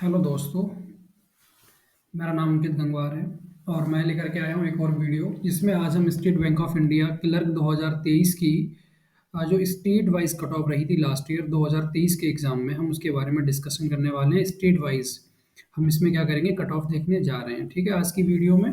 Hello दोस्तों, मेरा नाम अंकित गंगवार है और मैं लेकर के आया हूँ एक और वीडियो जिसमें आज हम state Bank of India clerk 2023 की जो स्टेट वाइज कट ऑफ रही थी लास्ट ईयर 2023 के एग्ज़ाम में हम उसके बारे में डिस्कशन करने वाले हैं। स्टेट वाइज हम इसमें क्या करेंगे, कट ऑफ देखने जा रहे हैं। ठीक है, आज की वीडियो में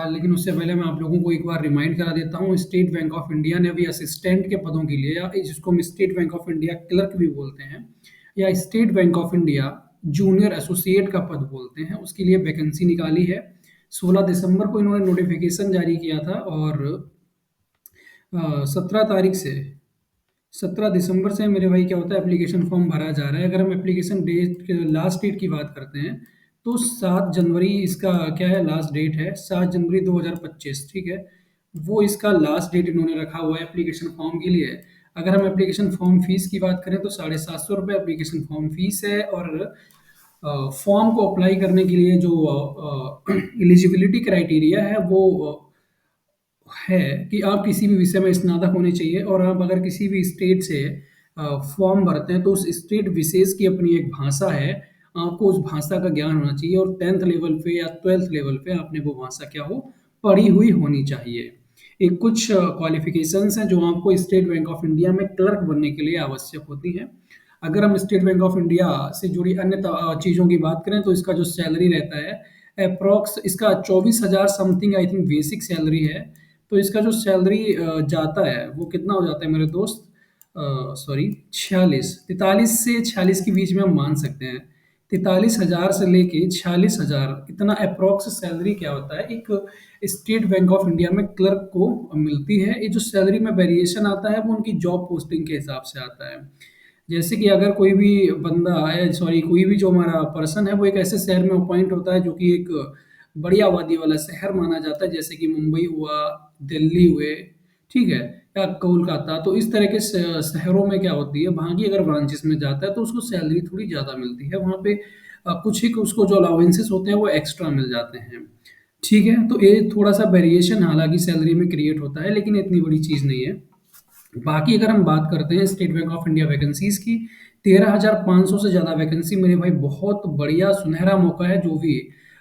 लेकिन उससे पहले मैं आप लोगों को एक बार रिमाइंड करा देता हूँ। स्टेट बैंक ऑफ इंडिया ने अभी असिस्टेंट के पदों के लिए, या जिसको हम state Bank of India clerk भी बोलते हैं, या state Bank of India junior associate का पद बोलते हैं, उसके लिए वैकेंसी निकाली है। 16 दिसंबर को इन्होंने नोटिफिकेशन जारी किया था और 17 दिसंबर से मेरे भाई क्या होता है, एप्लीकेशन फॉर्म भरा जा रहा है। अगर हम एप्लीकेशन डेट, लास्ट डेट की बात करते हैं तो 7 जनवरी इसका क्या है, लास्ट डेट है 7 जनवरी 2025। ठीक है, वो इसका लास्ट डेट इन्होंने रखा हुआ है एप्लीकेशन फॉर्म के लिए। अगर हम एप्लीकेशन फॉर्म फीस की बात करें तो 750 रुपये एप्लीकेशन फॉर्म फीस है। और फॉर्म को अप्लाई करने के लिए जो एलिजिबिलिटी क्राइटेरिया है वो है कि आप किसी भी विषय में स्नातक होने चाहिए, और आप अगर किसी भी स्टेट से फॉर्म भरते हैं तो उस स्टेट विशेष की अपनी एक भाषा है, आपको उस भाषा का ज्ञान होना चाहिए और 10th लेवल पे या 12th लेवल पे आपने वो भाषा क्या हो, पढ़ी हुई होनी चाहिए। एक कुछ क्वालिफिकेशंस हैं जो आपको स्टेट बैंक ऑफ इंडिया में क्लर्क बनने के लिए आवश्यक होती हैं। अगर हम स्टेट बैंक ऑफ इंडिया से जुड़ी अन्य चीज़ों की बात करें तो इसका जो सैलरी रहता है, अप्रॉक्स इसका 24,000 something I think basic salary है। तो इसका जो सैलरी जाता है वो कितना हो जाता है मेरे दोस्त, सॉरी 43 से 46 के बीच में हम मान सकते हैं। 43,000 से लेके 46,000 इतना अप्रॉक्स सैलरी क्या होता है, एक स्टेट बैंक ऑफ इंडिया में क्लर्क को मिलती है। ये जो सैलरी में वेरिएशन आता है वो उनकी जॉब पोस्टिंग के हिसाब से आता है। जैसे कि अगर कोई भी बंदा है, सॉरी कोई भी जो हमारा पर्सन है वो एक ऐसे शहर में अपॉइंट होता है जो कि एक बड़ी आबादी वाला शहर माना जाता है, जैसे कि मुंबई हुआ, दिल्ली हुए, ठीक है, या कोलकाता। तो इस तरह के शहरों में क्या होती है, वहाँ की अगर ब्रांचेस में जाता है तो उसको सैलरी थोड़ी ज़्यादा मिलती है। वहाँ पे कुछ ही उसको जो अलाउंसेस होते हैं वो एक्स्ट्रा मिल जाते हैं। ठीक है, तो ये थोड़ा सा वेरिएशन हालांकि सैलरी में क्रिएट होता है, लेकिन इतनी बड़ी चीज़ नहीं है। बाकी अगर हम बात करते हैं state Bank of India vacancies की, 13,500 से ज़्यादा वैकेंसी मेरे भाई, बहुत बढ़िया सुनहरा मौका है। जो भी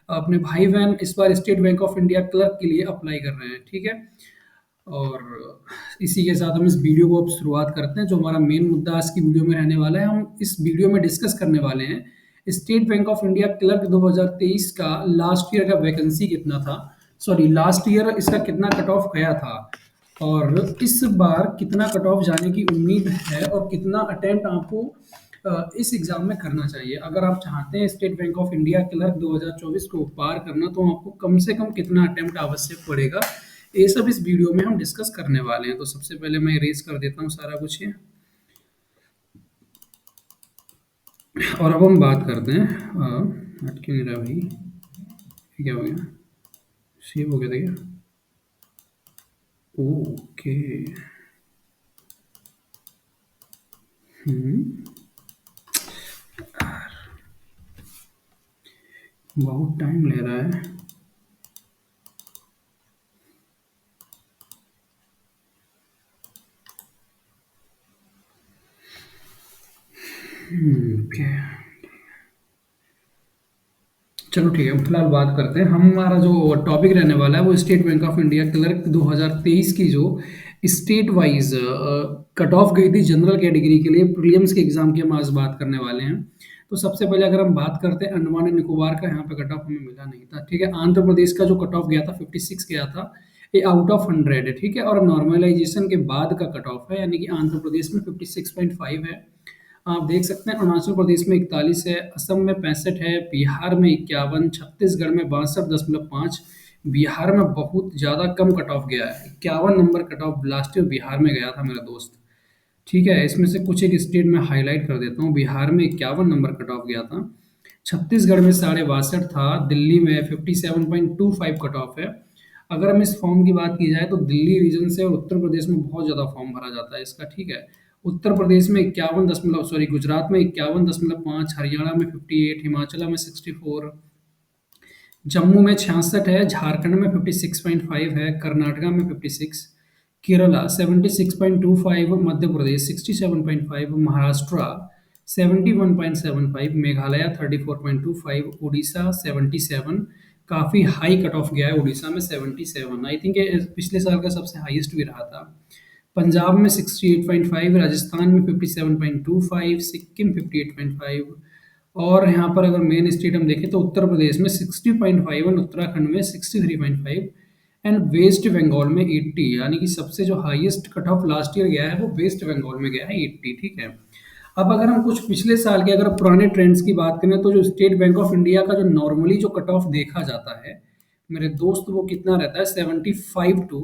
अपने भाई बहन इस बार State Bank of India clerk के लिए अप्लाई कर रहे हैं, ठीक है। और इसी के साथ हम इस वीडियो को अब शुरुआत करते हैं। जो हमारा मेन मुद्दा आज की वीडियो में रहने वाला है, हम इस वीडियो में डिस्कस करने वाले हैं state Bank of India clerk 2023 का लास्ट ईयर का वैकेंसी कितना था, सॉरी लास्ट ईयर इसका कितना कट ऑफ गया था, और इस बार कितना कट ऑफ जाने की उम्मीद है, और कितना अटेम्प्ट आपको इस एग्ज़ाम में करना चाहिए। अगर आप चाहते हैं state Bank of India clerk 2024 को पार करना तो आपको कम से कम कितना अटेम्प्ट आवश्यक पड़ेगा, ये सब इस वीडियो में हम डिस्कस करने वाले हैं। तो सबसे पहले मैं इरेज कर देता हूँ सारा कुछ ये, और अब हम बात करते हैं। हट क्यों नहीं रहा भाई, ये क्या हो गया, सेव हो गया था क्या? ओके। हम्म, बहुत टाइम ले रहा है। ओके, चलो ठीक है, हम फिलहाल बात करते हैं। हमारा जो टॉपिक रहने वाला है वो state Bank of India clerk 2023 की जो स्टेट वाइज कट ऑफ गई थी जनरल कैटेगरी के लिए प्रीलिम्स के एग्जाम की, हम आज बात करने वाले हैं। तो सबसे पहले अगर हम बात करते हैं अंडमान एंड निकोबार का, यहाँ पे कट ऑफ हमें मिला नहीं था। ठीक है, आंध्र प्रदेश का जो कट ऑफ गया था 56 गया था, ये आउट ऑफ 100 है। ठीक है, और नॉर्मलाइजेशन के बाद का कट ऑफ है, यानी कि आंध्र प्रदेश में 56.5 है। आप देख सकते हैं अरुणाचल प्रदेश में 41 है, असम में 65 है, बिहार में 51, छत्तीसगढ़ में 62.5। बिहार में बहुत ज़्यादा कम कट ऑफ गया है, 51 number cut off last year Bihar में गया था मेरा दोस्त। ठीक है, इसमें से कुछ एक स्टेट में हाईलाइट कर देता हूँ। बिहार में 51 नंबर कट ऑफ गया था, छत्तीसगढ़ में 62.5 था, दिल्ली में 57.25 कट ऑफ है। अगर हम इस फॉर्म की बात की जाए तो दिल्ली रीजन से और उत्तर प्रदेश में बहुत ज़्यादा फॉर्म भरा जाता है इसका। ठीक है, उत्तर प्रदेश में 51 दशमलव, सॉरी गुजरात में 51.5, हरियाणा में 58, हिमाचल में 64, जम्मू में 66 है, झारखंड में 56.5 है, कर्नाटका में 56, केरला 76.25, मध्य प्रदेश 67.5, महाराष्ट्र 71.75, मेघालय 34.25, उड़ीसा 77। काफ़ी हाई कट ऑफ गया है उड़ीसा में 77, आई थिंक पिछले साल का सबसे हाईएस्ट भी रहा था। पंजाब में 68.5, राजस्थान में 57.25, सिक्किम 58.5। और यहाँ पर अगर मेन स्टेट हम देखें तो उत्तर प्रदेश में 60.5 और उत्तराखंड में 63.5 एंड वेस्ट बंगाल में 80, यानी कि सबसे जो highest cut off last year गया है वो वेस्ट बंगाल में गया है 80। ठीक है। अब अगर हम कुछ पिछले साल के अगर पुराने ट्रेंड्स की बात करें तो जो स्टेट बैंक ऑफ इंडिया का जो नॉर्मली जो कट ऑफ देखा जाता है मेरे दोस्त, वो कितना रहता है 75 टू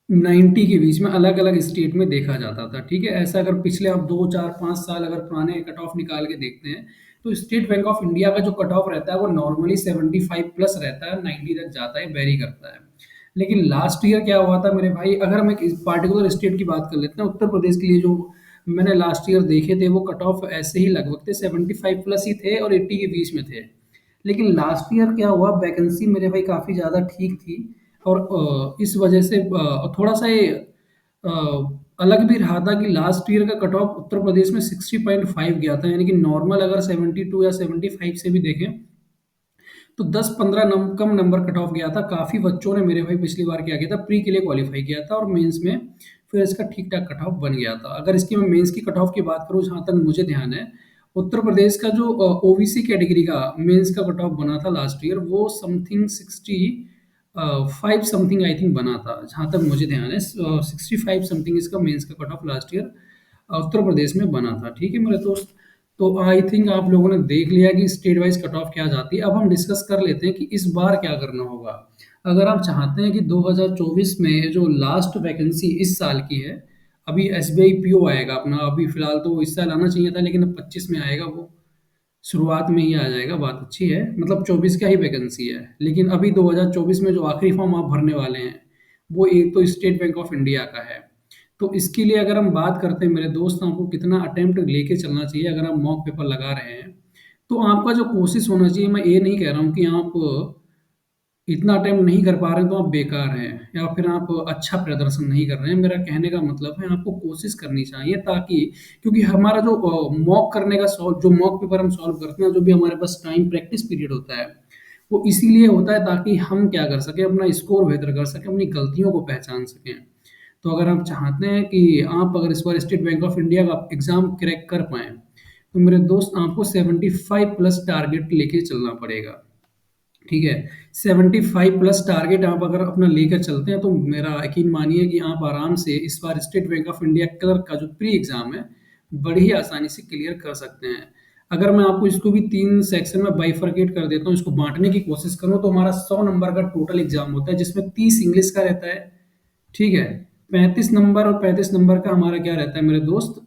90 के बीच में अलग अलग स्टेट में देखा जाता था। ठीक है। ऐसा अगर पिछले आप 2 4 5 साल अगर पुराने कट ऑफ निकाल के देखते हैं तो स्टेट बैंक ऑफ इंडिया का जो कट ऑफ रहता है वो नॉर्मली 75 प्लस रहता है, 90 तक जाता है, वेरी करता है। लेकिन लास्ट ईयर क्या हुआ था मेरे भाई, अगर हम एक पार्टिकुलर स्टेट की बात कर लेते हैं, उत्तर प्रदेश के लिए जो मैंने लास्ट ईयर देखे थे वो कट ऑफ ऐसे ही लगभग थे, 75 प्लस ही थे और 80 के बीच में थे। लेकिन लास्ट ईयर क्या हुआ, वैकेंसी मेरे भाई काफ़ी ज़्यादा ठीक थी और इस वजह से थोड़ा सा ये अलग भी रहा था कि लास्ट ईयर का कट ऑफ उत्तर प्रदेश में 60.5 गया था, यानी कि नॉर्मल अगर 72 या 75 से भी देखें तो 10-15 कम नंबर कट ऑफ गया था। काफ़ी बच्चों ने मेरे भाई पिछली बार क्या किया था, प्री के लिए क्वालिफाई किया था और मेंस में फिर इसका ठीक ठाक कट ऑफ बन गया था। अगर इसकी मैं मेंस की कट ऑफ की बात करूँ जहाँ तक मुझे ध्यान है, उत्तर प्रदेश का जो ओबीसी कैटेगरी का मेंस का कट ऑफ बना था लास्ट ईयर वो समथिंग 65 समथिंग आई थिंक बना था, जहाँ तक मुझे ध्यान है 65 समथिंग इसका मेंस का cut off last year Uttar Pradesh में बना था। ठीक है मेरे दोस्त। तो आई थिंक आप लोगों ने देख लिया कि स्टेट वाइज कट ऑफ क्या जाती है। अब हम डिस्कस कर लेते हैं कि इस बार क्या करना होगा। अगर आप चाहते हैं कि 2024 में जो लास्ट वैकेंसी इस साल की है, अभी एसबीआई पीओ आएगा अपना, अभी फिलहाल तो इस साल आना चाहिए था लेकिन अब 25 में आएगा, वो शुरुआत में ही आ जाएगा, बात अच्छी है, मतलब 24 का ही वैकेंसी है। लेकिन अभी 2024 में जो आखिरी फॉर्म आप भरने वाले हैं वो एक तो स्टेट बैंक ऑफ इंडिया का है। तो इसके लिए अगर हम बात करते हैं मेरे दोस्त, आपको कितना अटेम्प्ट लेके चलना चाहिए अगर आप मॉक पेपर लगा रहे हैं, तो आपका जो कोशिश होना चाहिए, मैं ये नहीं कह रहा हूँ कि आप इतना अटेम्प्ट नहीं कर पा रहे हैं तो आप बेकार हैं या फिर आप अच्छा प्रदर्शन नहीं कर रहे हैं। मेरा कहने का मतलब है आपको कोशिश करनी चाहिए, ताकि क्योंकि हमारा जो मॉक करने का सॉल्व जो मॉक पेपर हम सॉल्व करते हैं, जो भी हमारे पास टाइम प्रैक्टिस पीरियड होता है वो इसीलिए होता है ताकि हम क्या कर सकें, अपना स्कोर बेहतर कर सकें, अपनी गलतियों को पहचान सकें। तो अगर आप चाहते हैं कि आप अगर इस बार स्टेट बैंक ऑफ इंडिया का एग्ज़ाम क्रैक कर पाएँ, तो मेरे दोस्त आपको 75 प्लस टारगेट लेके चलना पड़ेगा। ठीक है। 75 प्लस टारगेट आप अगर अपना लेकर चलते हैं तो मेरा यकीन मानिए कि आप आराम से इस बार State Bank of India clerk का जो प्री एग्ज़ाम है, बड़ी ही आसानी से क्लियर कर सकते हैं। अगर मैं आपको इसको भी 3 सेक्शन में बाइफरकेट कर देता हूँ, इसको बाँटने की कोशिश करूँ, तो हमारा 100 नंबर का टोटल एग्ज़ाम होता है जिसमें 30 इंग्लिश का रहता है। ठीक है। 35 नंबर और 35 नंबर का हमारा क्या रहता है मेरे दोस्त,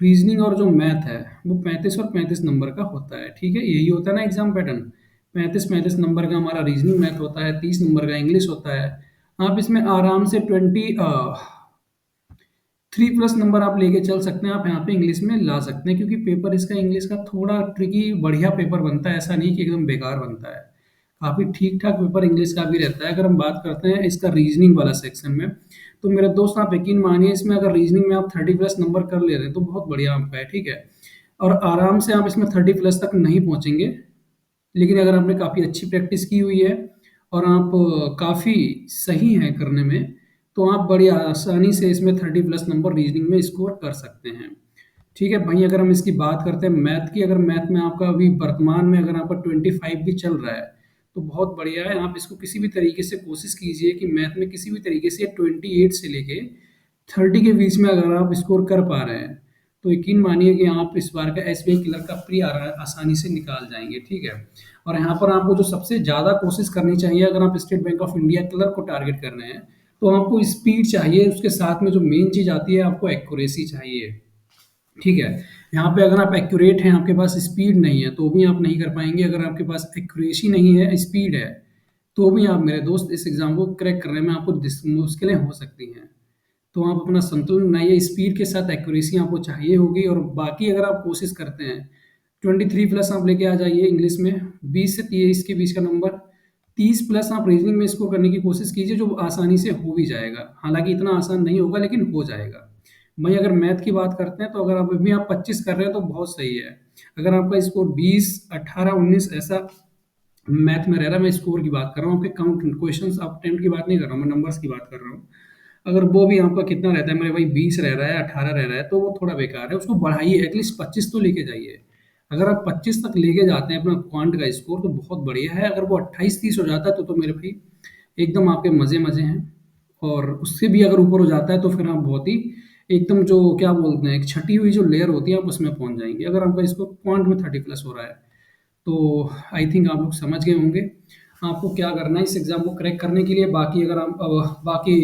रीजनिंग और जो मैथ है वो 35 और 35 नंबर का होता है। ठीक है। यही होता है ना एग्जाम पैटर्न, 35-35 नंबर का हमारा रीजनिंग मैथ होता है, 30 नंबर का इंग्लिश होता है। आप इसमें आराम से 3 प्लस नंबर आप लेके चल सकते हैं, आप यहाँ पे इंग्लिश में ला सकते हैं, क्योंकि पेपर इसका इंग्लिश का थोड़ा ट्रिकी बढ़िया पेपर बनता है, ऐसा नहीं कि एकदम बेकार बनता है, काफ़ी ठीक ठाक पेपर इंग्लिश का भी रहता है। अगर हम बात करते हैं इसका रीजनिंग वाला सेक्शन में, तो मेरे दोस्त आप यकीन मानिए इसमें अगर रीजनिंग में आप 30 प्लस नंबर कर ले रहे हैं तो बहुत बढ़िया आपका है। ठीक है। और आराम से आप इसमें 30 प्लस तक नहीं पहुँचेंगे, लेकिन अगर आपने काफ़ी अच्छी प्रैक्टिस की हुई है और आप काफ़ी सही हैं करने में, तो आप बड़ी आसानी से इसमें 30 प्लस नंबर रीजनिंग में स्कोर कर सकते हैं। ठीक है भाई। अगर हम इसकी बात करते हैं मैथ की, अगर मैथ में आपका अभी वर्तमान में अगर आपका 25 भी चल रहा है तो बहुत बढ़िया है। आप इसको किसी भी तरीके से कोशिश कीजिए कि मैथ में किसी भी तरीके से 28 से लेके 30 के बीच में अगर आप स्कोर कर पा रहे हैं तो यकीन मानिए कि आप इस बार का एसबीआई क्लर्क का प्री आसानी से निकाल जाएंगे। ठीक है। और यहाँ पर आपको जो सबसे ज़्यादा कोशिश करनी चाहिए, अगर आप state Bank of India clerk को टारगेट कर रहे हैं, तो आपको स्पीड चाहिए, उसके साथ में जो मेन चीज़ आती है आपको एक्यूरेसी चाहिए। ठीक है। यहाँ पे अगर आप एक्यूरेट हैं, आपके पास स्पीड नहीं है, तो भी आप नहीं कर पाएंगे। अगर आपके पास एक्यूरेसी नहीं है, स्पीड है, तो भी आप मेरे दोस्त इस एग्ज़ाम को क्रैक करने में आपको मुश्किलें हो सकती हैं। तो आप अपना संतुलन बनाइए, स्पीड के साथ एक्यूरेसी आपको चाहिए होगी। और बाकी अगर आप कोशिश करते हैं 23 प्लस आप लेके आ जाइए इंग्लिश में, 20 से 30 के बीच का नंबर, 30 प्लस आप रीजनिंग में स्कोर करने की कोशिश कीजिए, जो आसानी से हो भी जाएगा। हालांकि इतना आसान नहीं होगा लेकिन हो जाएगा। वहीं अगर मैथ की बात करते हैं तो अगर आप अभी आप 25 कर रहे हैं तो बहुत सही है। अगर आपका स्कोर 20, 18, 19 ऐसा मैथ में रह रहा है, मैं स्कोर की बात कर रहा हूँ, आपके काउंट क्वेश्चंस आप अटेम्प्ट की बात नहीं कर रहा हूँ, मैं नंबर्स की बात कर रहा हूँ। अगर वो भी आपका कितना रहता है, मेरे भाई 20 रह रहा है, 18 रह रहा है, तो वो थोड़ा बेकार है, उसको बढ़ाइए, एटलीस्ट 25 तो लेके जाइए। अगर आप 25 तक लेके जाते हैं अपना क्वांट का स्कोर तो बहुत बढ़िया है। अगर वो 28-30 हो जाता है तो मेरे भाई एकदम आपके मजे मजे हैं। और उससे भी अगर ऊपर हो जाता है तो फिर आप बहुत ही एकदम जो क्या बोलते हैं, एक छटी हुई जो लेयर होती है आप उसमें पहुंच जाएंगे, अगर आपका इसको क्वांट में 30+ हो रहा है तो। आई थिंक आप लोग समझ गए होंगे आपको क्या करना है इस एग्जाम को क्रैक करने के लिए। बाकी अगर आप बाकी